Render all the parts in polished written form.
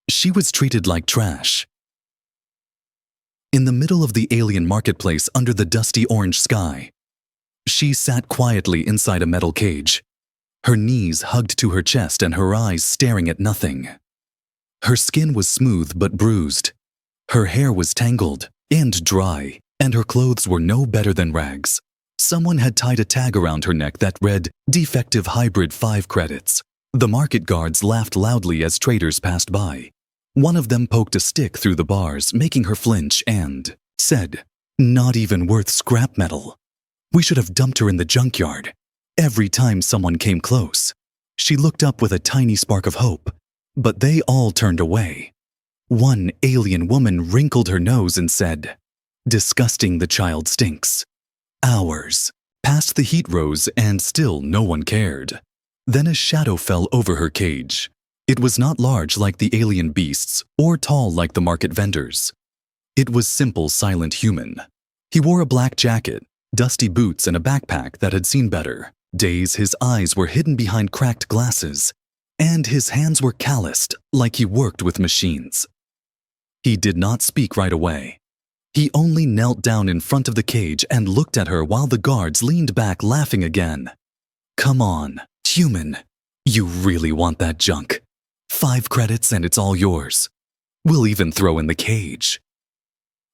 She was treated like trash. In the middle of the alien marketplace under the dusty orange sky, she sat quietly inside a metal cage, her knees hugged to her chest and her eyes staring at nothing. Her skin was smooth but bruised. Her hair was tangled and dry, and her clothes were no better than rags. Someone had tied a tag around her neck that read, "Defective Hybrid 5 credits." The market guards laughed loudly as traders passed by. One of them poked a stick through the bars, making her flinch, and said, "Not even worth scrap metal. We should have dumped her in the junkyard." Every time someone came close, she looked up with a tiny spark of hope, but they all turned away. One alien woman wrinkled her nose and said, "Disgusting, the child stinks." Hours passed, the heat rose, and still no one cared. Then a shadow fell over her cage. It was not large like the alien beasts or tall like the market vendors. It was simple, silent human. He wore a black jacket, dusty boots, and a backpack that had seen better days. His eyes were hidden behind cracked glasses, and his hands were calloused like he worked with machines. He did not speak right away. He only knelt down in front of the cage and looked at her while the guards leaned back laughing again. "Come on, human. You really want that junk? 5 credits and it's all yours. We'll even throw in the cage."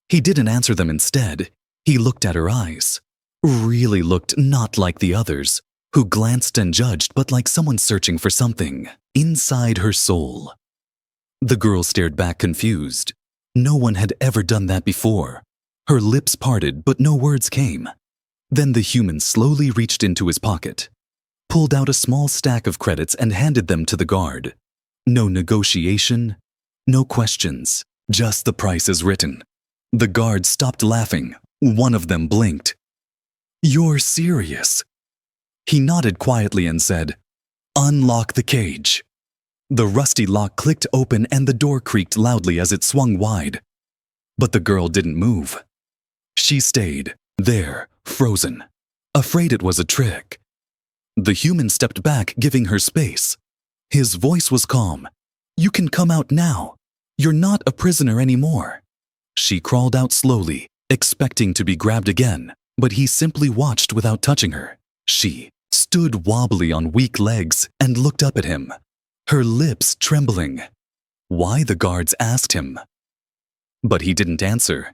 He didn't answer them. Instead, he looked at her eyes. Really looked not like the others, who glanced and judged, but like someone searching for something inside her soul. The girl stared back, confused. No one had ever done that before. Her lips parted, but no words came. Then the human slowly reached into his pocket, pulled out a small stack of credits and handed them to the guard. No negotiation, no questions, just the price as written. The guard stopped laughing. One of them blinked. "You're serious?" He nodded quietly and said, "Unlock the cage." The rusty lock clicked open and the door creaked loudly as it swung wide. But the girl didn't move. She stayed there, frozen, afraid it was a trick. The human stepped back, giving her space. His voice was calm. "You can come out now. You're not a prisoner anymore." She crawled out slowly, expecting to be grabbed again, but he simply watched without touching her. She stood wobbly on weak legs and looked up at him, her lips trembling. Why, the guards asked him. But he didn't answer,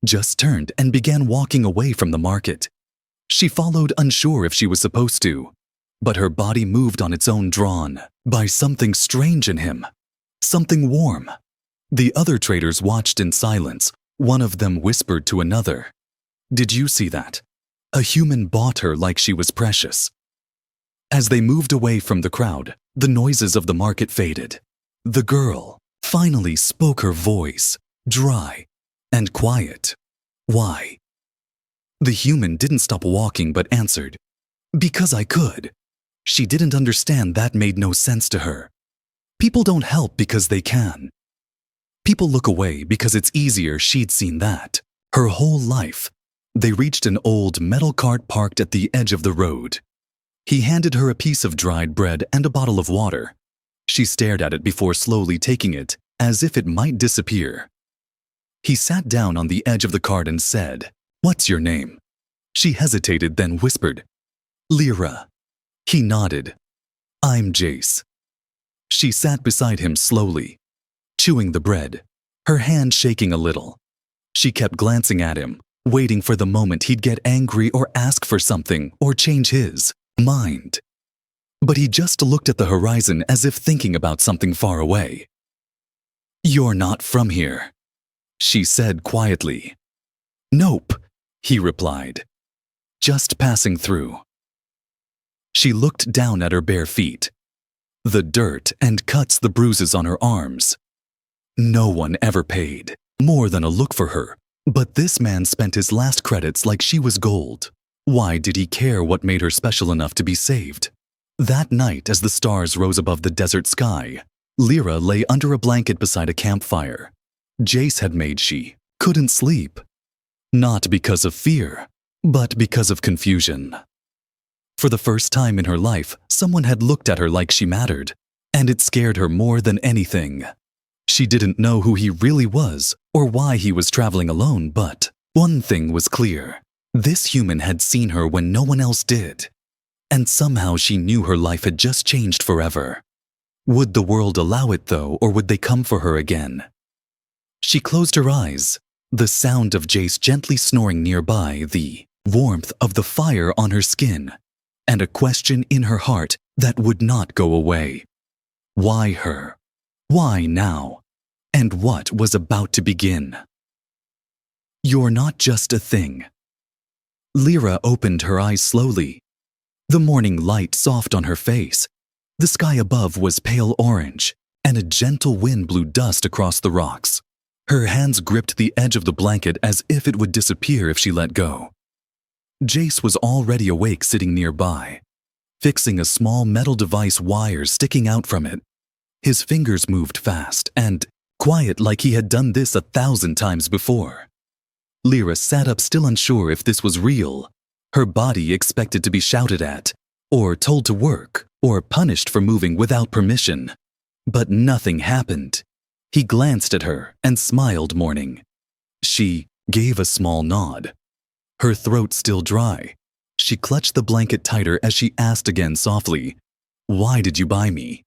just turned and began walking away from the market. She followed, unsure if she was supposed to, but her body moved on its own, drawn by something strange in him, something warm. The other traders watched in silence. One of them whispered to another, "Did you see that? A human bought her like she was precious." As they moved away from the crowd, the noises of the market faded. The girl finally spoke, her voice dry and quiet. "Why?" The human didn't stop walking but answered, "Because I could." She didn't understand that made no sense to her. People don't help because they can. People look away because it's easier. She'd seen that her whole life. They reached an old metal cart parked at the edge of the road. He handed her a piece of dried bread and a bottle of water. She stared at it before slowly taking it, as if it might disappear. He sat down on the edge of the cart and said, "What's your name?" She hesitated, then whispered, "Lyra." He nodded. "I'm Jace." She sat beside him slowly, chewing the bread, her hand shaking a little. She kept glancing at him, waiting for the moment he'd get angry or ask for something or change his mind. But he just looked at the horizon as if thinking about something far away. "You're not from here," she said quietly. "Nope," he replied. "Just passing through." She looked down at her bare feet, the dirt and cuts, the bruises on her arms. No one ever paid more than a look for her, but this man spent his last credits like she was gold. Why did he care what made her special enough to be saved? That night, as the stars rose above the desert sky, Lyra lay under a blanket beside a campfire. Jace had made she couldn't sleep. Not because of fear, but because of confusion. For the first time in her life, someone had looked at her like she mattered, and it scared her more than anything. She didn't know who he really was or why he was traveling alone, but one thing was clear. This human had seen her when no one else did. And somehow she knew her life had just changed forever. Would the world allow it though, or would they come for her again? She closed her eyes, the sound of Jace gently snoring nearby, the warmth of the fire on her skin, and a question in her heart that would not go away. Why her? Why now? And what was about to begin? You're not just a thing. Lyra opened her eyes slowly. The morning light soft on her face. The sky above was pale orange, and a gentle wind blew dust across the rocks. Her hands gripped the edge of the blanket as if it would disappear if she let go. Jace was already awake, sitting nearby, fixing a small metal device, wires sticking out from it. His fingers moved fast and quiet, like he had done this 1,000 times before. Lyra sat up, still unsure if this was real. Her body expected to be shouted at, or told to work, or punished for moving without permission. But nothing happened. He glanced at her and smiled, morning. She gave a small nod. Her throat still dry. She clutched the blanket tighter as she asked again softly, "Why did you buy me?"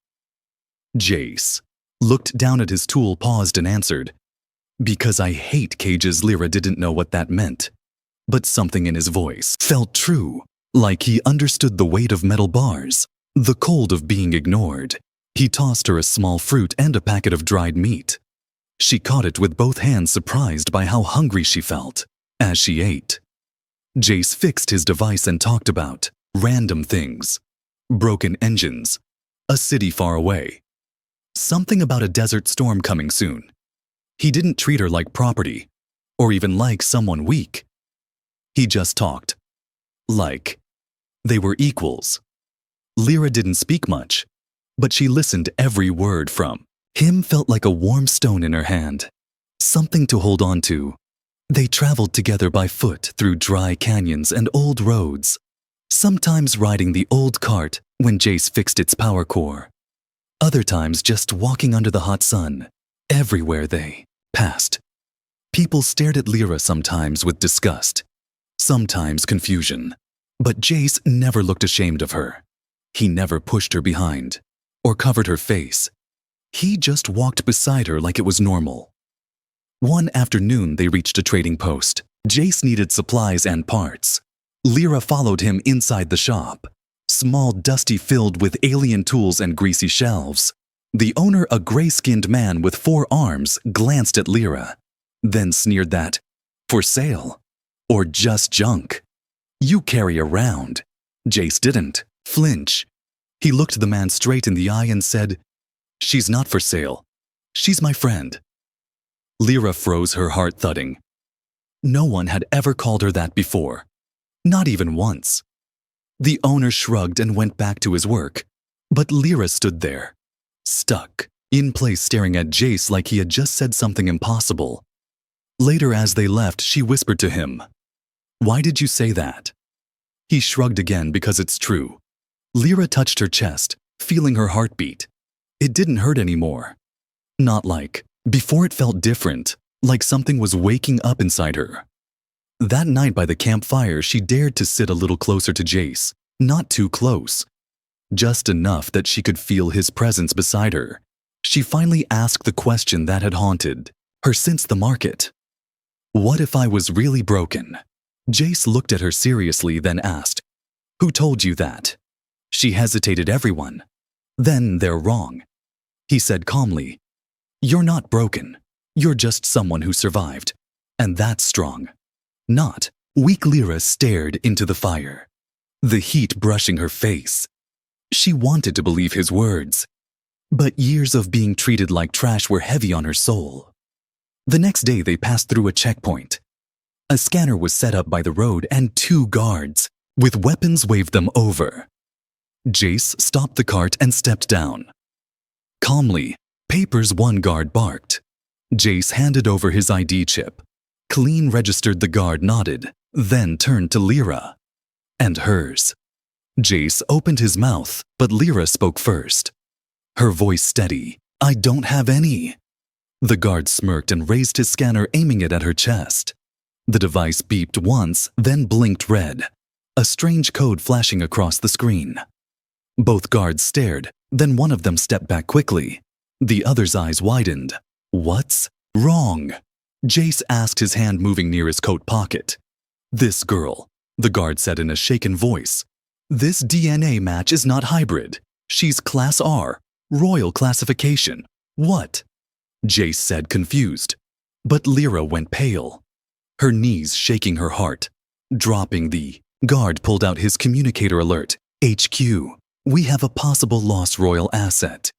Jace looked down at his tool, paused, and answered, "Because I hate cages." Lyra didn't know what that meant, but something in his voice felt true, like he understood the weight of metal bars, the cold of being ignored. He tossed her a small fruit and a packet of dried meat. She caught it with both hands, surprised by how hungry she felt as she ate. Jace fixed his device and talked about random things, broken engines, a city far away, something about a desert storm coming soon. He didn't treat her like property, or even like someone weak. He just talked, like they were equals. Lyra didn't speak much, but she listened. Every word from him felt like a warm stone in her hand, something to hold on to. They traveled together by foot through dry canyons and old roads, sometimes riding the old cart when Jace fixed its power core, other times just walking under the hot sun. Everywhere they passed, people stared at Lyra, sometimes with disgust, sometimes confusion. But Jace never looked ashamed of her. He never pushed her behind or covered her face. He just walked beside her like it was normal. One afternoon they reached a trading post. Jace needed supplies and parts. Lyra followed him inside the shop, small, dusty, filled with alien tools and greasy shelves. The owner, a gray-skinned man with 4 arms, glanced at Lyra, then sneered that, "For sale? Or just junk? You carry around." Jace didn't flinch. He looked the man straight in the eye and said, "She's not for sale. She's my friend." Lyra froze, her heart thudding. No one had ever called her that before, not even once. The owner shrugged and went back to his work, but Lyra stood there, stuck in place, staring at Jace like he had just said something impossible. Later, as they left, she whispered to him, "Why did you say that?" He shrugged again, "Because it's true." Lyra touched her chest, feeling her heartbeat. It didn't hurt anymore. Not like before. It felt different, like something was waking up inside her. That night by the campfire, she dared to sit a little closer to Jace, not too close, just enough that she could feel his presence beside her. She finally asked the question that had haunted her since the market. "What if I was really broken?" Jace looked at her seriously, then asked, "Who told you that?" She hesitated. "Everyone." "Then they're wrong." He said calmly, "You're not broken. You're just someone who survived. And that's strong, not weak." Lyra stared into the fire, the heat brushing her face. She wanted to believe his words, but years of being treated like trash were heavy on her soul. The next day they passed through a checkpoint. A scanner was set up by the road and 2 guards with weapons waved them over. Jace stopped the cart and stepped down. Calmly, "Papers," one guard barked. Jace handed over his ID chip. "Clean registered." The guard nodded, then turned to Lyra. "And hers." Jace opened his mouth, but Lyra spoke first, her voice steady. "I don't have any." The guard smirked and raised his scanner, aiming it at her chest. The device beeped once, then blinked red, a strange code flashing across the screen. Both guards stared, then one of them stepped back quickly. The other's eyes widened. "What's wrong?" Jace asked, his hand moving near his coat pocket. "This girl," the guard said in a shaken voice. "This DNA match is not hybrid. She's Class R, Royal Classification." "What?" Jace said, confused. But Lyra went pale, her knees shaking her heart. Dropping the guard pulled out his communicator alert. "HQ, we have a possible lost royal asset."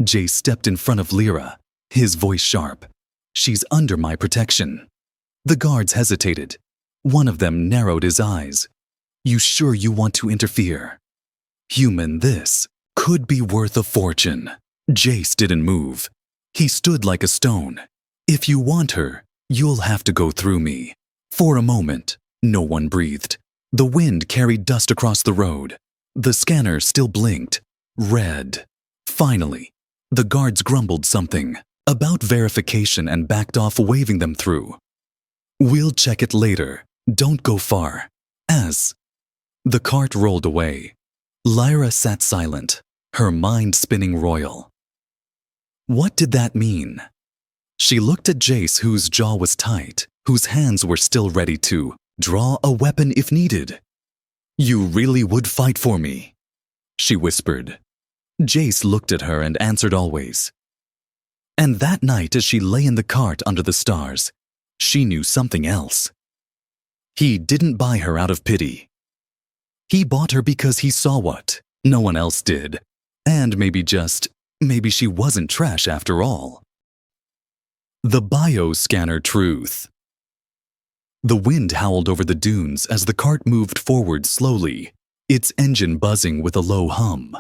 Jace stepped in front of Lyra, his voice sharp. "She's under my protection." The guards hesitated. One of them narrowed his eyes. "You sure you want to interfere?" "Human, this could be worth a fortune." Jace didn't move. He stood like a stone. "If you want her, you'll have to go through me." For a moment, no one breathed. The wind carried dust across the road. The scanner still blinked. Red. Finally, the guards grumbled something about verification and backed off, waving them through. "We'll check it later. Don't go far." As the cart rolled away, Lyra sat silent, her mind spinning royal. What did that mean? She looked at Jace, whose jaw was tight, whose hands were still ready to draw a weapon if needed. "You really would fight for me?" she whispered. Jace looked at her and answered always. And that night, as she lay in the cart under the stars, she knew something else. He didn't buy her out of pity. He bought her because he saw what no one else did. And maybe she wasn't trash after all. The bioscanner truth. The wind howled over the dunes as the cart moved forward slowly, its engine buzzing with a low hum.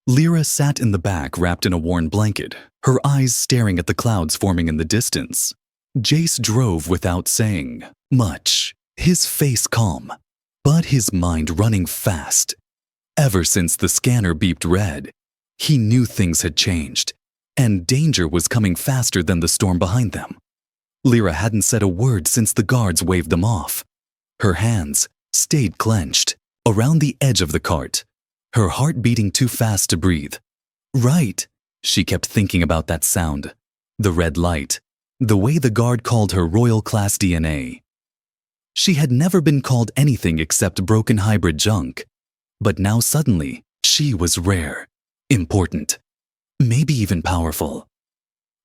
Lyra sat in the back, wrapped in a worn blanket, her eyes staring at the clouds forming in the distance. Jace drove without saying much, his face calm, but his mind running fast. Ever since the scanner beeped red, he knew things had changed, and danger was coming faster than the storm behind them. Lyra hadn't said a word since the guards waved them off. Her hands stayed clenched around the edge of the cart, her heart beating too fast to breathe. Right, she kept thinking about that sound, the red light, the way the guard called her royal class DNA. She had never been called anything except broken hybrid junk, but now suddenly she was rare, important, maybe even powerful.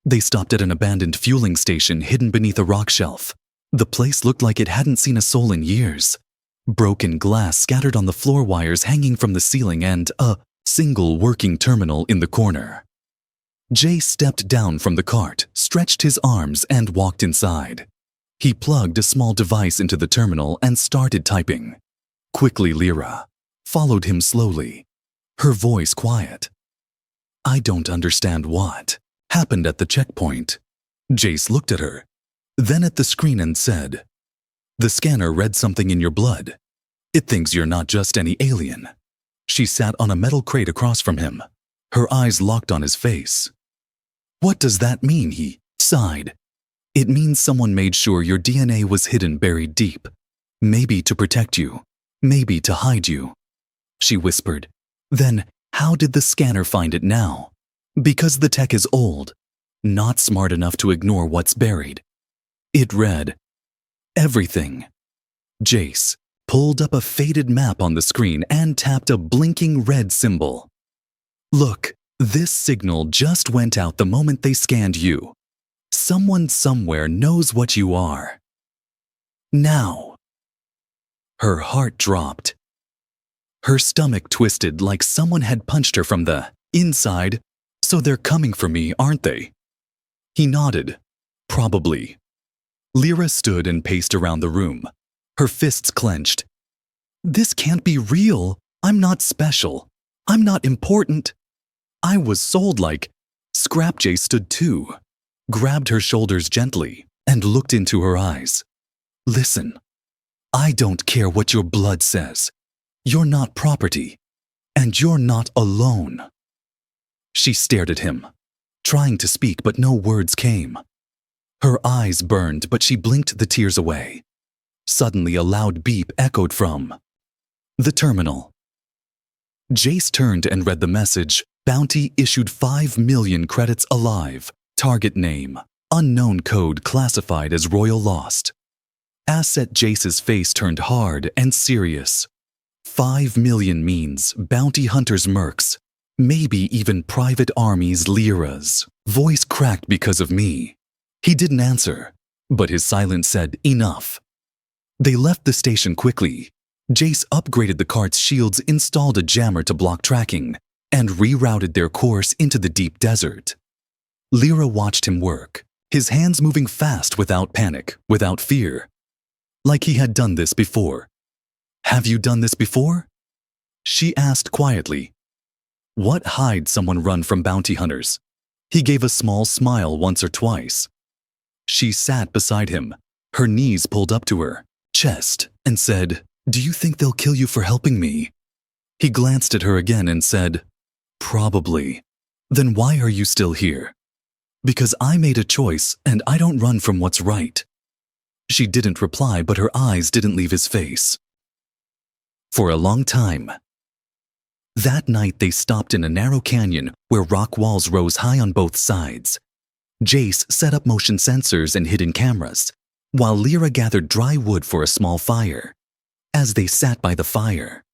They stopped at an abandoned fueling station hidden beneath a rock shelf. The place looked like it hadn't seen a soul in years. Broken glass scattered on the floor wires hanging from the ceiling and a single working terminal in the corner. Jay stepped down from the cart, stretched his arms, and walked inside. He plugged a small device into the terminal and started typing. Quickly, Lyra followed him slowly, her voice quiet. "I don't understand what happened at the checkpoint." Jace looked at her, then at the screen and said, "The scanner read something in your blood. It thinks you're not just any alien." She sat on a metal crate across from him, her eyes locked on his face. "What does that mean?" he sighed. "It means someone made sure your DNA was hidden, buried deep. Maybe to protect you, maybe to hide you." She whispered, "Then how did the scanner find it now?" "Because the tech is old, not smart enough to ignore what's buried." It read, "Everything." Jace pulled up a faded map on the screen and tapped a blinking red symbol. "Look, this signal just went out the moment they scanned you. Someone somewhere knows what you are. Now." Her heart dropped. Her stomach twisted like someone had punched her from the inside. "So they're coming for me, aren't they?" He nodded. "Probably." Lyra stood and paced around the room, her fists clenched. "This can't be real. I'm not special. I'm not important. I was sold like..." Scrapjay stood too, grabbed her shoulders gently, and looked into her eyes. "Listen, I don't care what your blood says. You're not property, and you're not alone." She stared at him, trying to speak, but no words came. Her eyes burned, but she blinked the tears away. Suddenly, a loud beep echoed from the terminal. Jace turned and read the message. Bounty issued 5 million credits alive. Target name, unknown code classified as Royal Lost. Asset Jace's face turned hard and serious. 5 million means bounty hunters' mercs, maybe even private armies Lyra's. Voice cracked because of me. He didn't answer, but his silence said enough. They left the station quickly. Jace upgraded the cart's shields, installed a jammer to block tracking, and rerouted their course into the deep desert. Lyra watched him work, his hands moving fast without panic, without fear. Like he had done this before. Have you done this before? She asked quietly. What hides someone run from bounty hunters? He gave a small smile once or twice. She sat beside him, her knees pulled up to her chest, and said, Do you think they'll kill you for helping me? He glanced at her again and said, Probably. Then why are you still here? Because I made a choice and I don't run from what's right. She didn't reply, but her eyes didn't leave his face. For a long time. That night they stopped in a narrow canyon where rock walls rose high on both sides. Jace set up motion sensors and hidden cameras, while Lyra gathered dry wood for a small fire. As they sat by the fire,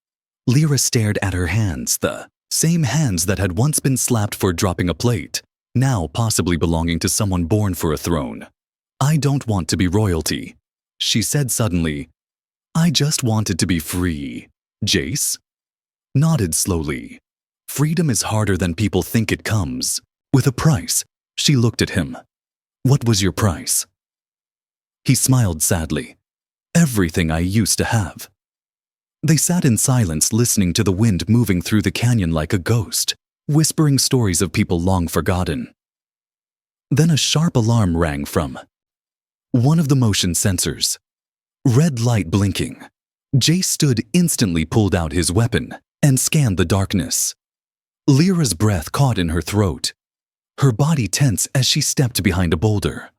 Lyra stared at her hands, the same hands that had once been slapped for dropping a plate, now possibly belonging to someone born for a throne. I don't want to be royalty, she said suddenly. I just wanted to be free. Jace nodded slowly. Freedom is harder than people think it comes. With a price. She looked at him. What was your price? He smiled sadly. Everything I used to have. They sat in silence, listening to the wind moving through the canyon like a ghost, whispering stories of people long forgotten. Then a sharp alarm rang from one of the motion sensors. Red light blinking. Jace stood, instantly pulled out his weapon, and scanned the darkness. Lyra's breath caught in her throat, her body tense as she stepped behind a boulder.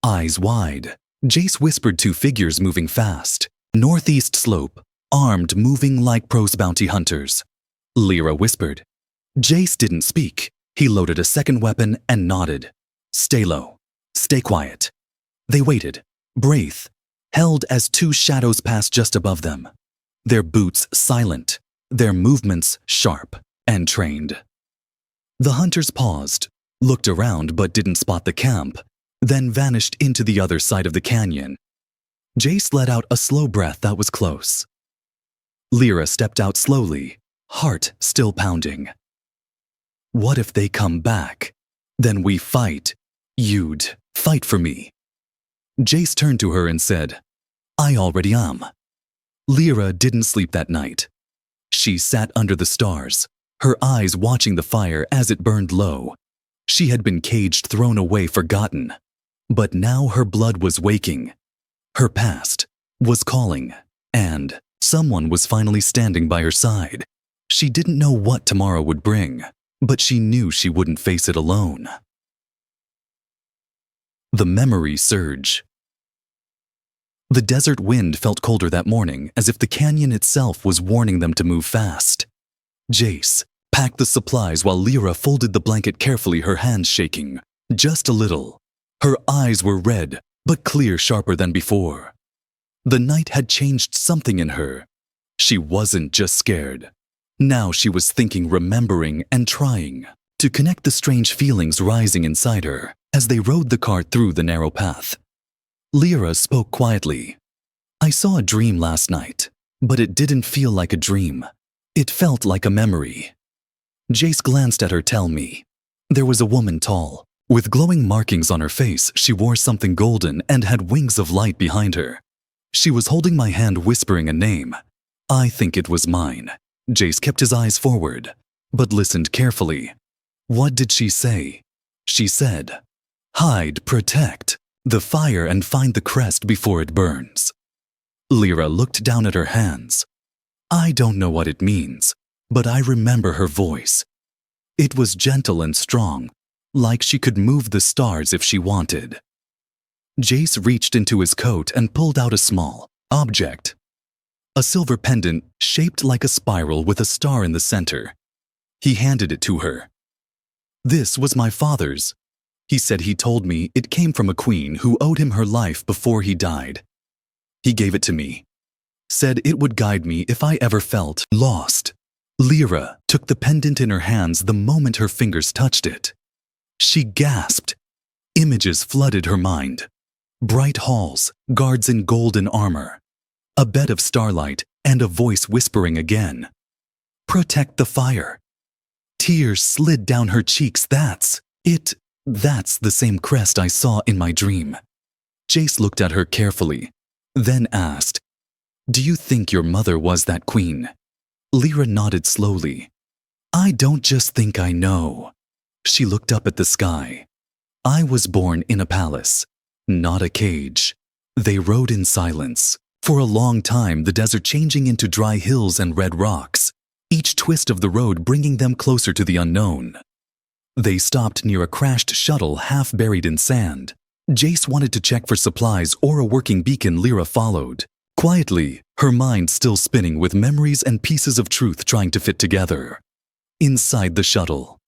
Eyes wide, Jace whispered 2 figures moving fast. Northeast slope, armed, moving like pros bounty hunters. Lyra whispered. Jace didn't speak. He loaded a second weapon and nodded. Stay low. Stay quiet. They waited, breath held as 2 shadows passed just above them. Their boots silent, their movements sharp and trained. The hunters paused, looked around but didn't spot the camp, then vanished into the other side of the canyon. Jace let out a slow breath that was close. Lyra stepped out slowly, heart still pounding. What if they come back? Then we fight. You'd fight for me. Jace turned to her and said, I already am. Lyra didn't sleep that night. She sat under the stars, her eyes watching the fire as it burned low. She had been caged, thrown away, forgotten. But now her blood was waking. Her past was calling, and someone was finally standing by her side. She didn't know what tomorrow would bring, but she knew she wouldn't face it alone. The memory surge. The desert wind felt colder that morning, as if the canyon itself was warning them to move fast. Jace packed the supplies while Lyra folded the blanket carefully, her hands shaking, just a little. Her eyes were red, but clear, sharper than before. The night had changed something in her. She wasn't just scared. Now she was thinking, remembering, and trying to connect the strange feelings rising inside her as they rode the cart through the narrow path. Lyra spoke quietly. I saw a dream last night, but it didn't feel like a dream. It felt like a memory. Jace glanced at her. Tell me. There was a woman tall, with glowing markings on her face. She wore something golden and had wings of light behind her. She was holding my hand, whispering a name. I think it was mine. Jace kept his eyes forward, but listened carefully. What did she say? She said, hide, protect the fire and find the crest before it burns. Lyra looked down at her hands. I don't know what it means, but I remember her voice. It was gentle and strong, like she could move the stars if she wanted. Jace reached into his coat and pulled out a small object. A silver pendant shaped like a spiral with a star in the center. He handed it to her. "This was my father's. He said he told me it came from a queen who owed him her life before he died. He gave it to me. Said it would guide me if I ever felt lost." Lyra took the pendant in her hands the moment her fingers touched it. She gasped. Images flooded her mind. Bright halls, guards in golden armor, a bed of starlight, and a voice whispering again, "Protect the fire." Tears slid down her cheeks. That's it. That's the same crest I saw in my dream. Jace looked at her carefully, then asked, "Do you think your mother was that queen?" Lyra nodded slowly. "I don't just think I know." She looked up at the sky. "I was born in a palace, not a cage." They rode in silence. For a long time, the desert changing into dry hills and red rocks, each twist of the road bringing them closer to the unknown. They stopped near a crashed shuttle half buried in sand. Jace wanted to check for supplies or a working beacon. Lyra followed, quietly, her mind still spinning with memories and pieces of truth trying to fit together. Inside the shuttle,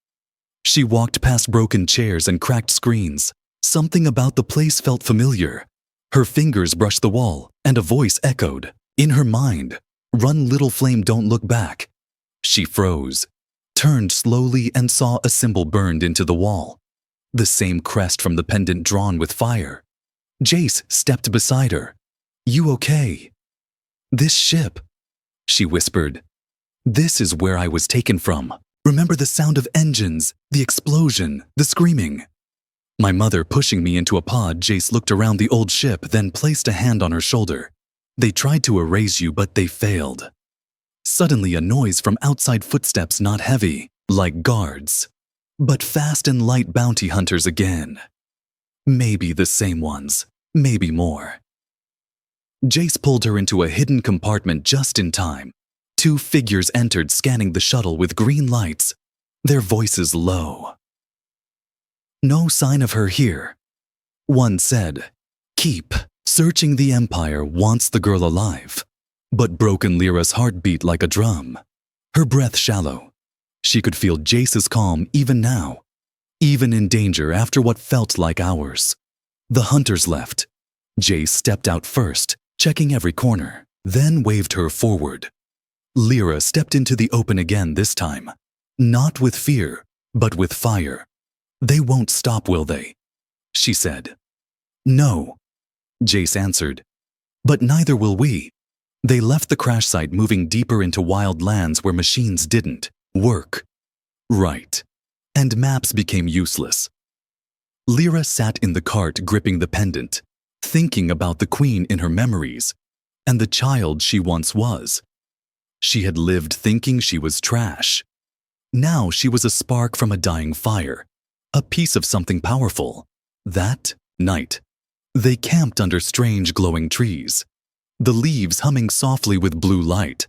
she walked past broken chairs and cracked screens. Something about the place felt familiar. Her fingers brushed the wall, and a voice echoed. In her mind, "Run, little flame, don't look back." She froze, turned slowly and saw a symbol burned into the wall. The same crest from the pendant drawn with fire. Jace stepped beside her. "You okay?" "This ship," she whispered. "This is where I was taken from. Remember the sound of engines, the explosion, the screaming." "My mother pushing me into a pod." Jace looked around the old ship, then placed a hand on her shoulder. "They tried to erase you, but they failed." Suddenly a noise from outside, footsteps not heavy, like guards, but fast and light, bounty hunters again. Maybe the same ones, maybe more. Jace pulled her into a hidden compartment just in time. Two figures entered, scanning the shuttle with green lights, their voices low. "No sign of her here." One said, "Keep searching. The Empire wants the girl alive." But broken Lyra's heart beat like a drum, her breath shallow. She could feel Jace's calm even now, even in danger after what felt like hours. The hunters left. Jace stepped out first, checking every corner, then waved her forward. Lyra stepped into the open again this time, not with fear, but with fire. "They won't stop, will they?" she said. "No," Jace answered, "but neither will we." They left the crash site, moving deeper into wild lands where machines didn't work right, and maps became useless. Lyra sat in the cart, gripping the pendant, thinking about the queen in her memories, and the child she once was. She had lived thinking she was trash. Now she was a spark from a dying fire, a piece of something powerful. That night, they camped under strange glowing trees, the leaves humming softly with blue light.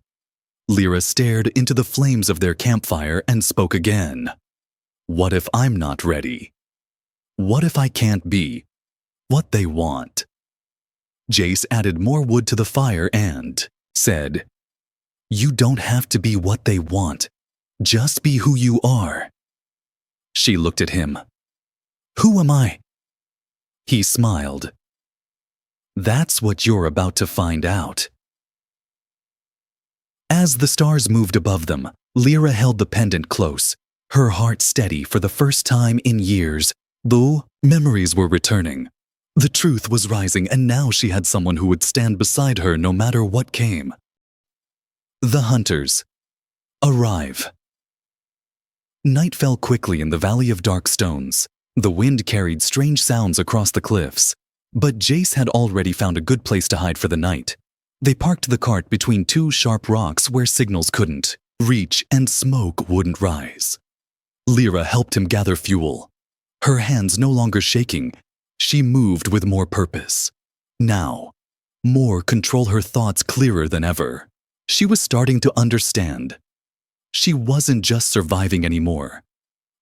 Lyra stared into the flames of their campfire and spoke again. "What if I'm not ready? What if I can't be what they want?" Jace added more wood to the fire and said, "You don't have to be what they want. Just be who you are." She looked at him. "Who am I?" He smiled. "That's what you're about to find out." As the stars moved above them, Lyra held the pendant close, her heart steady for the first time in years. Though memories were returning, the truth was rising, and now she had someone who would stand beside her no matter what came. The hunters arrive. Night fell quickly in the Valley of Dark Stones. The wind carried strange sounds across the cliffs, but Jace had already found a good place to hide for the night. They parked the cart between two sharp rocks where signals couldn't reach and smoke wouldn't rise. Lyra helped him gather fuel. Her hands no longer shaking, she moved with more purpose. Now, more control, her thoughts clearer than ever. She was starting to understand. She wasn't just surviving anymore.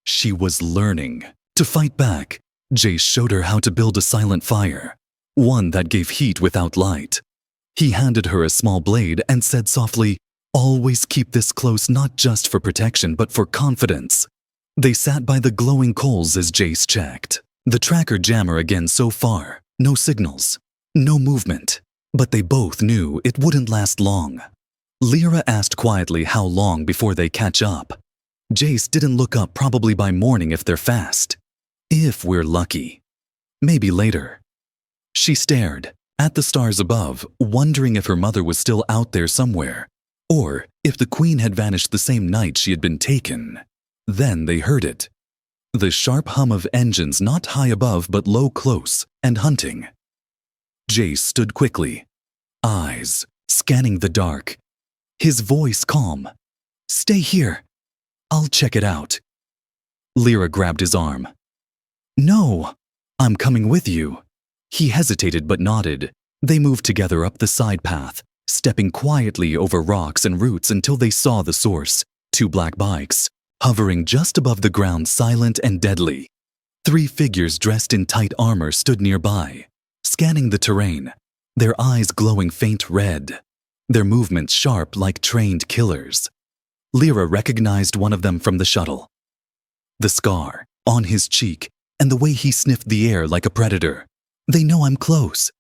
She was learning to fight back. Jace showed her how to build a silent fire, one that gave heat without light. He handed her a small blade and said softly, "Always keep this close, not just for protection but for confidence." They sat by the glowing coals as Jace checked. The tracker jammer again so far. No signals. No movement. But they both knew it wouldn't last long. Lyra asked quietly how long before they catch up. Jace didn't look up, probably by morning if they're fast. If we're lucky. Maybe later. She stared at the stars above, wondering if her mother was still out there somewhere, or if the queen had vanished the same night she had been taken. Then they heard it. The sharp hum of engines, not high above but low close, and hunting. Jace stood quickly, eyes scanning the dark. His voice calm. "Stay here. I'll check it out." Lyra grabbed his arm. "No, I'm coming with you." He hesitated but nodded. They moved together up the side path, stepping quietly over rocks and roots until they saw the source, 2 black bikes, hovering just above the ground, silent and deadly. 3 figures dressed in tight armor stood nearby, scanning the terrain, their eyes glowing faint red, their movements sharp like trained killers. Lyra recognized one of them from the shuttle. The scar on his cheek and the way he sniffed the air like a predator. "They know I'm close,"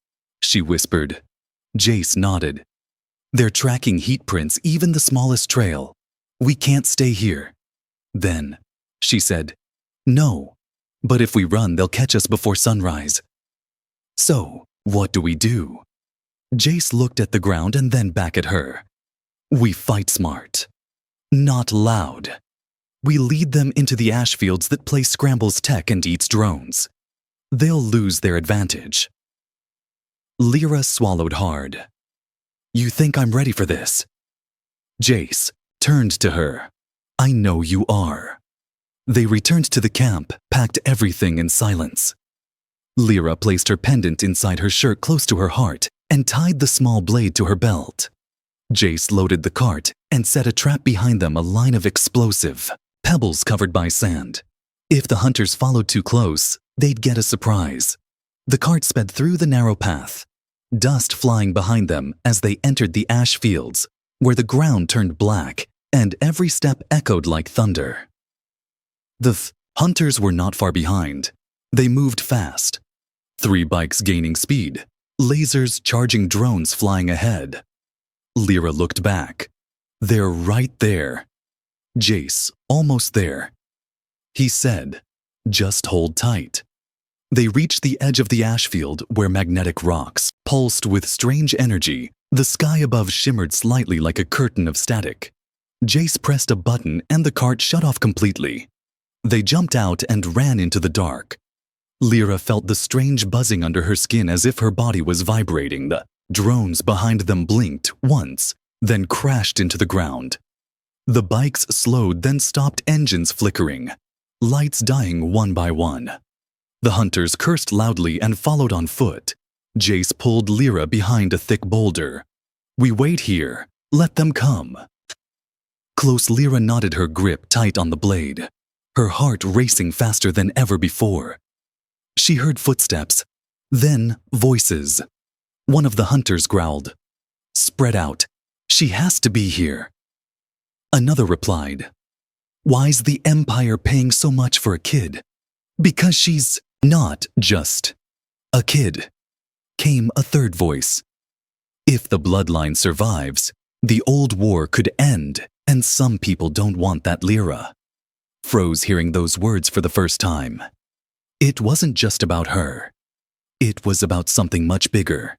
she whispered. Jace nodded. "They're tracking heat prints, even the smallest trail. We can't stay here." Then, she said, "No, but if we run, they'll catch us before sunrise." "So, what do we do?" Jace looked at the ground and then back at her. "We fight smart. Not loud. We lead them into the ash fields that play scrambles tech and eats drones. They'll lose their advantage." Lyra swallowed hard. "You think I'm ready for this?" Jace turned to her. "I know you are." They returned to the camp, packed everything in silence. Lyra placed her pendant inside her shirt close to her heart and tied the small blade to her belt. Jace loaded the cart and set a trap behind them, a line of explosive pebbles covered by sand. If the hunters followed too close, they'd get a surprise. The cart sped through the narrow path, dust flying behind them as they entered the ash fields, where the ground turned black and every step echoed like thunder. The hunters were not far behind. They moved fast. 3 bikes gaining speed, lasers charging, drones flying ahead. Lyra looked back. They're right there. Jace, almost there. He said, "Just hold tight." They reached the edge of the ash field where magnetic rocks pulsed with strange energy. The sky above shimmered slightly like a curtain of static. Jace pressed a button and the cart shut off completely. They jumped out and ran into the dark. Lyra felt the strange buzzing under her skin as if her body was vibrating. The drones behind them blinked once, then crashed into the ground. The bikes slowed, then stopped, engines flickering, lights dying one by one. The hunters cursed loudly and followed on foot. Jace pulled Lyra behind a thick boulder. "We wait here. Let them come." Close, Lyra nodded, her grip tight on the blade, her heart racing faster than ever before. She heard footsteps, then voices. One of the hunters growled, "Spread out. She has to be here." Another replied, "Why's the Empire paying so much for a kid?" "Because she's not just a kid," came a third voice. "If the bloodline survives, the old war could end, and some people don't want that." Lyra froze hearing those words for the first time. It wasn't just about her. It was about something much bigger.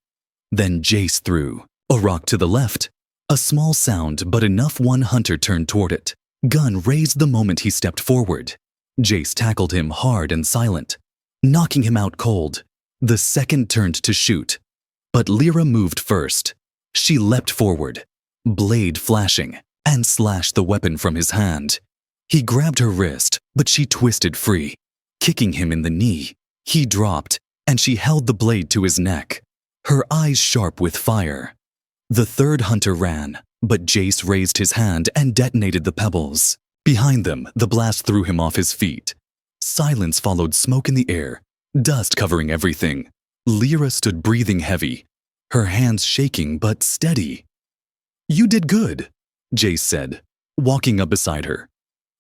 Then Jace threw a rock to the left. A small sound, but enough. One hunter turned toward it. Gun raised the moment he stepped forward. Jace tackled him hard and silent, knocking him out cold. The second turned to shoot, but Lyra moved first. She leapt forward, blade flashing, and slashed the weapon from his hand. He grabbed her wrist, but she twisted free, kicking him in the knee. He dropped, and she held the blade to his neck, her eyes sharp with fire. The third hunter ran, but Jace raised his hand and detonated the pebbles. Behind them, the blast threw him off his feet. Silence followed, smoke in the air, dust covering everything. Lyra stood breathing heavy, her hands shaking but steady. "You did good," Jace said, walking up beside her.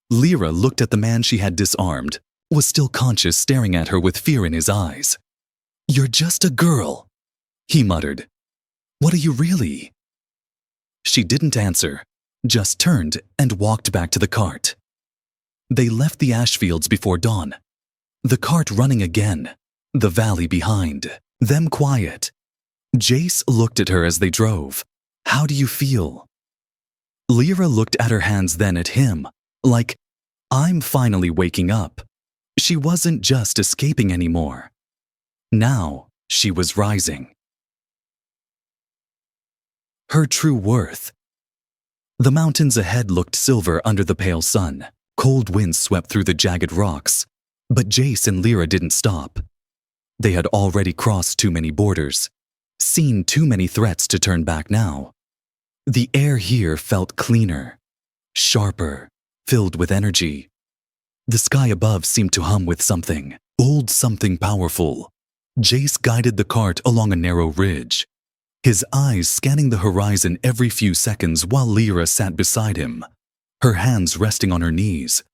Lyra looked at the man she had disarmed, was still conscious, staring at her with fear in his eyes. "You're just a girl," he muttered. "What are you really?" She didn't answer, just turned and walked back to the cart. They left the ash fields before dawn. The cart running again, the valley behind, them quiet. Jace looked at her as they drove. "How do you feel?" Lyra looked at her hands, then at him, like, "I'm finally waking up." She wasn't just escaping anymore. Now she was rising. Her true worth. The mountains ahead looked silver under the pale sun. Cold winds swept through the jagged rocks. But Jace and Lyra didn't stop. They had already crossed too many borders, seen too many threats to turn back now. The air here felt cleaner, sharper, filled with energy. The sky above seemed to hum with something, old something powerful. Jace guided the cart along a narrow ridge, his eyes scanning the horizon every few seconds while Lyra sat beside him, her hands resting on her knees,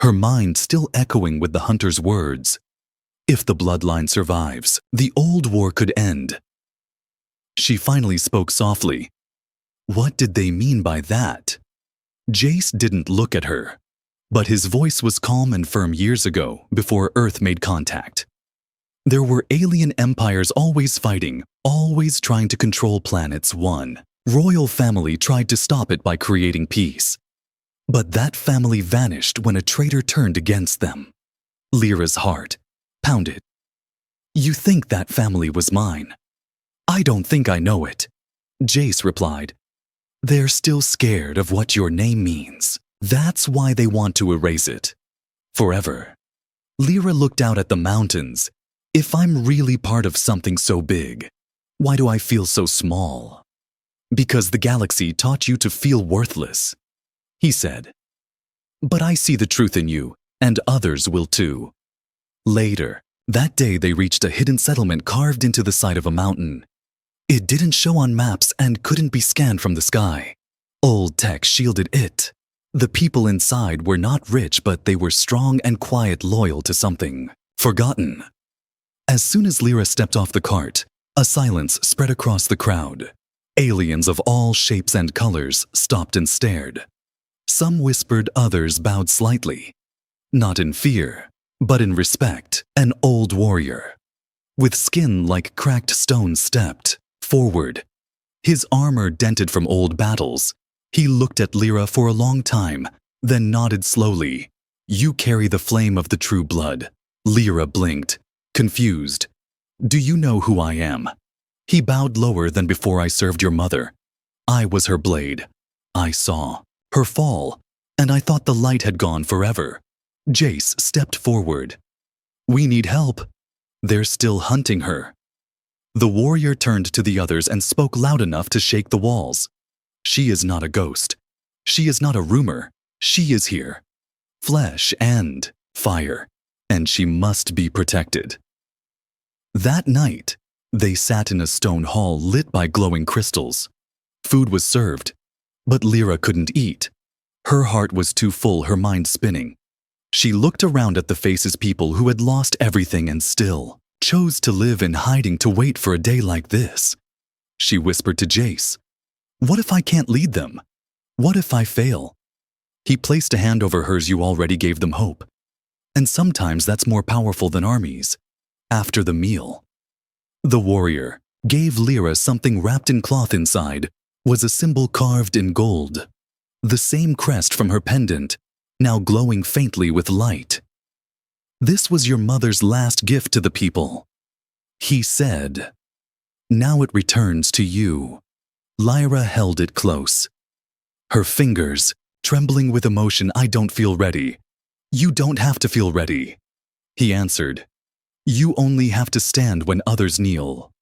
her mind still echoing with the hunter's words. If the bloodline survives, the old war could end. She finally spoke softly. What did they mean by that? Jace didn't look at her, but his voice was calm and firm years ago, before Earth made contact. There were alien empires always fighting, always trying to control planets. One royal family tried to stop it by creating peace. But that family vanished when a traitor turned against them. Lyra's heart pounded. You think that family was mine? I don't think I know it, Jace replied. They're still scared of what your name means. That's why they want to erase it. Forever. Lyra looked out at the mountains. If I'm really part of something so big, why do I feel so small? Because the galaxy taught you to feel worthless, he said. But I see the truth in you, and others will too. Later, that day they reached a hidden settlement carved into the side of a mountain. It didn't show on maps and couldn't be scanned from the sky. Old tech shielded it. The people inside were not rich, but they were strong and quiet, loyal to something forgotten. As soon as Lyra stepped off the cart, a silence spread across the crowd. Aliens of all shapes and colors stopped and stared. Some whispered, others bowed slightly. Not in fear, but in respect. An old warrior, with skin like cracked stone, stepped forward. His armor dented from old battles. He looked at Lyra for a long time, then nodded slowly. You carry the flame of the true blood. Lyra blinked, confused. Do you know who I am? He bowed lower than before. I served your mother. I was her blade. I saw her fall, and I thought the light had gone forever. Jace stepped forward. We need help. They're still hunting her. The warrior turned to the others and spoke loud enough to shake the walls. She is not a ghost. She is not a rumor. She is here. Flesh and fire. And she must be protected. That night, they sat in a stone hall lit by glowing crystals. Food was served, but Lyra couldn't eat. Her heart was too full, her mind spinning. She looked around at the faces, people who had lost everything and still chose to live in hiding, to wait for a day like this. She whispered to Jace, what if I can't lead them? What if I fail? He placed a hand over hers. You already gave them hope. And sometimes that's more powerful than armies. After the meal, the warrior gave Lyra something wrapped in cloth. Inside was a symbol carved in gold. The same crest from her pendant, now glowing faintly with light. This was your mother's last gift to the people, he said. Now it returns to you. Lyra held it close, her fingers trembling with emotion. I don't feel ready. You don't have to feel ready, he answered. You only have to stand when others kneel.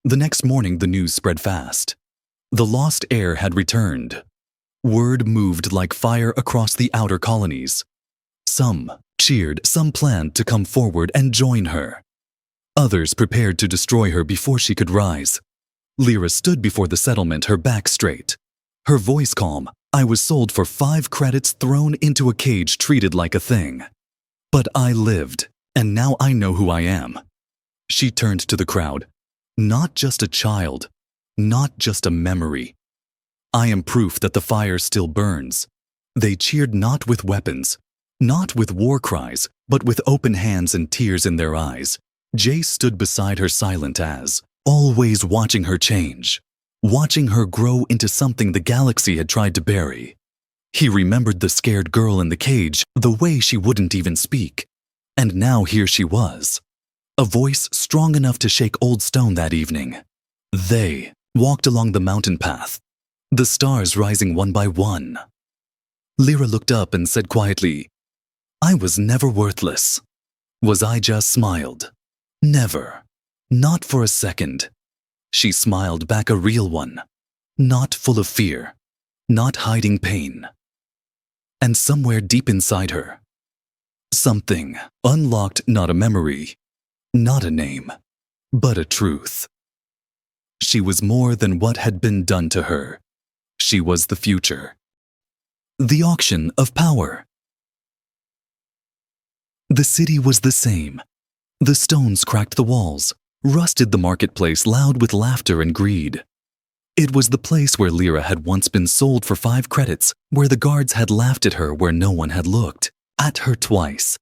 The next morning the news spread fast. The lost heir had returned. Word moved like fire across the outer colonies. Some cheered, some planned to come forward and join her. Others prepared to destroy her before she could rise. Lyra stood before the settlement, her back straight. Her voice calm. I was sold for 5 credits, thrown into a cage, treated like a thing. But I lived, and now I know who I am. She turned to the crowd. Not just a child, not just a memory. I am proof that the fire still burns. They cheered not with weapons, not with war cries, but with open hands and tears in their eyes. Jace stood beside her, silent as, always watching her change, watching her grow into something the galaxy had tried to bury. He remembered the scared girl in the cage, the way she wouldn't even speak. And now here she was, a voice strong enough to shake old stone that evening. They walked along the mountain path, the stars rising one by one. Lyra looked up and said quietly, I was never worthless. Was I just smiled? Never. Not for a second. She smiled back, a real one. Not full of fear. Not hiding pain. And somewhere deep inside her, something unlocked, not a memory, not a name, but a truth. She was more than what had been done to her. She was the future. The auction of power. The city was the same. The stones cracked the walls, rusted the marketplace loud with laughter and greed. It was the place where Lyra had once been sold for 5 credits, where the guards had laughed at her, where no one had looked at her twice.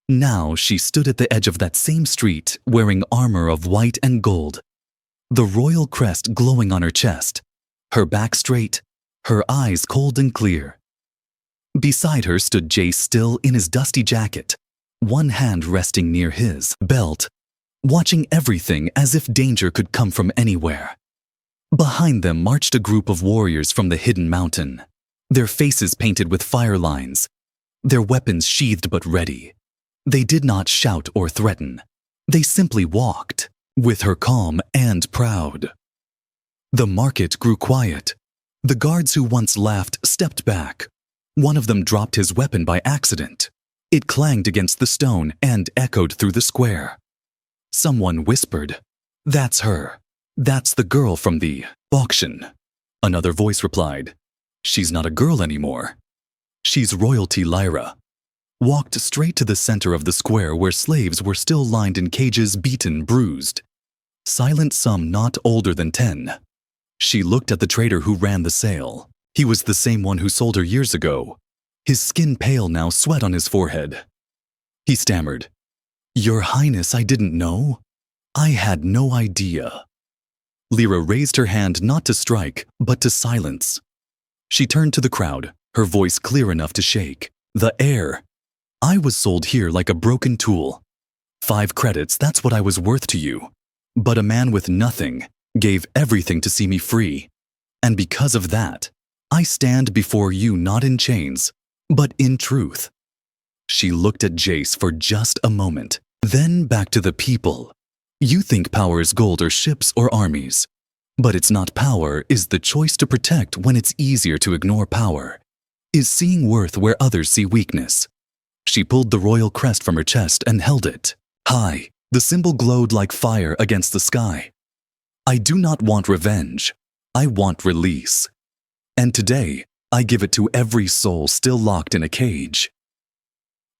Now she stood at the edge of that same street, wearing armor of white and gold, the royal crest glowing on her chest, her back straight, her eyes cold and clear. Beside her stood Jace, still in his dusty jacket, one hand resting near his belt, watching everything as if danger could come from anywhere. Behind them marched a group of warriors from the hidden mountain, their faces painted with fire lines, their weapons sheathed but ready. They did not shout or threaten. They simply walked, with her calm and proud. The market grew quiet. The guards who once laughed stepped back. One of them dropped his weapon by accident. It clanged against the stone and echoed through the square. Someone whispered, "That's her. That's the girl from the auction." Another voice replied, "She's not a girl anymore. She's royalty." Lyra walked straight to the center of the square, where slaves were still lined in cages, beaten, bruised. Silent, some not older than 10. She looked at the trader who ran the sale. He was the same one who sold her years ago. His skin pale now, sweat on his forehead. He stammered, "Your Highness, I didn't know. I had no idea." Lyra raised her hand not to strike, but to silence. She turned to the crowd, her voice clear enough to shake the air. "I was sold here like a broken tool. 5 credits, that's what I was worth to you. But a man with nothing gave everything to see me free. And because of that, I stand before you not in chains, but in truth." She looked at Jace for just a moment, then back to the people. "You think power is gold or ships or armies. But it's not. Power is the choice to protect when it's easier to ignore. Power is seeing worth where others see weakness." She pulled the royal crest from her chest and held it high. The symbol glowed like fire against the sky. "I do not want revenge. I want release. And today, I give it to every soul still locked in a cage."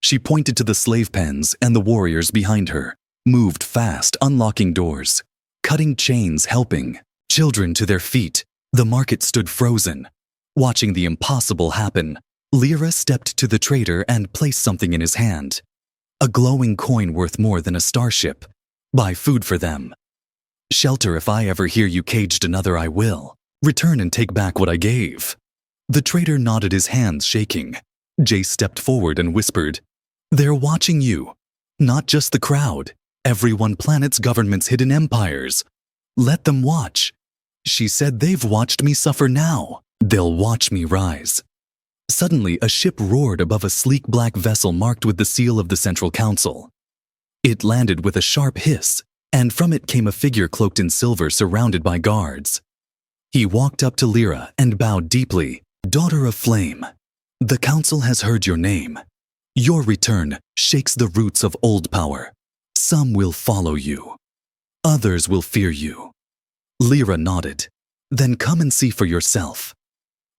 She pointed to the slave pens, and the warriors behind her moved fast, unlocking doors, cutting chains, helping children to their feet. The market stood frozen, watching the impossible happen. Lyra stepped to the trader and placed something in his hand. A glowing coin worth more than a starship. "Buy food for them. Shelter. If I ever hear you caged another, I will return and take back what I gave." The trader nodded, his hands shaking. Jace stepped forward and whispered, "They're watching you. Not just the crowd. Everyone, planets, governments, hidden empires. Let them watch." She said, "They've watched me suffer now. They'll watch me rise." Suddenly, a ship roared above a sleek black vessel marked with the seal of the Central Council. It landed with a sharp hiss, and from it came a figure cloaked in silver, surrounded by guards. He walked up to Lyra and bowed deeply. "Daughter of Flame, the Council has heard your name. Your return shakes the roots of old power. Some will follow you. Others will fear you. Lyra nodded. Then come and see for yourself.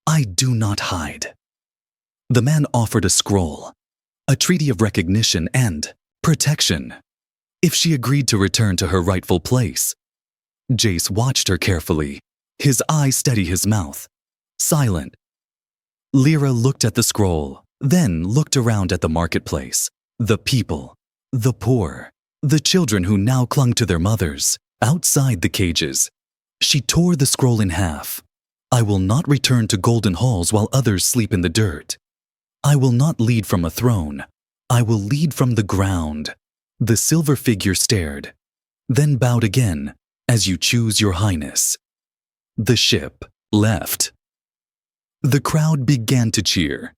I do not hide. The man offered a scroll, a treaty of recognition and protection, if she agreed to return to her rightful place. Jace watched her carefully, his eyes steady his mouth, silent. Lyra looked at the scroll, then looked around at the marketplace, the people, the poor, the children who now clung to their mothers, outside the cages. She tore the scroll in half. I will not return to golden halls while others sleep in the dirt. I will not lead from a throne. I will lead from the ground. The silver figure stared, then bowed again, as you choose, your highness. The ship left. The crowd began to cheer,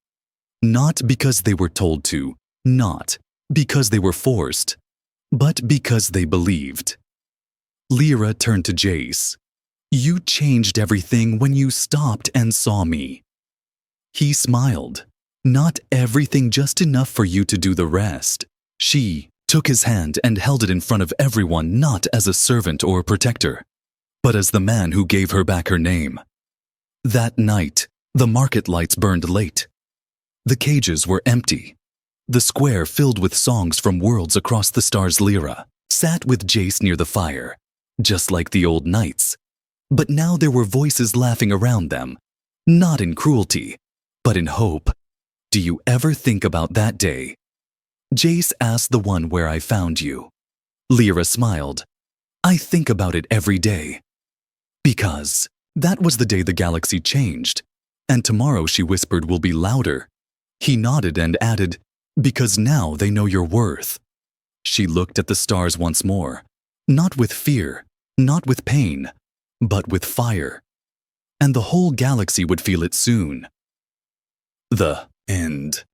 not because they were told to, not because they were forced, but because they believed. Lyra turned to Jace. You changed everything when you stopped and saw me. He smiled. Not everything, just enough for you to do the rest. She took his hand and held it in front of everyone, not as a servant or protector, but as the man who gave her back her name. That night, the market lights burned late. The cages were empty. The square filled with songs from worlds across the stars. Lyra sat with Jace near the fire, just like the old nights. But now there were voices laughing around them, not in cruelty, but in hope. Do you ever think about that day? Jace asked the one where I found you. Lyra smiled. I think about it every day. Because that was the day the galaxy changed, and tomorrow, she whispered, will be louder. He nodded and added, because now they know your worth. She looked at the stars once more, not with fear, not with pain, but with fire. And the whole galaxy would feel it soon. The end.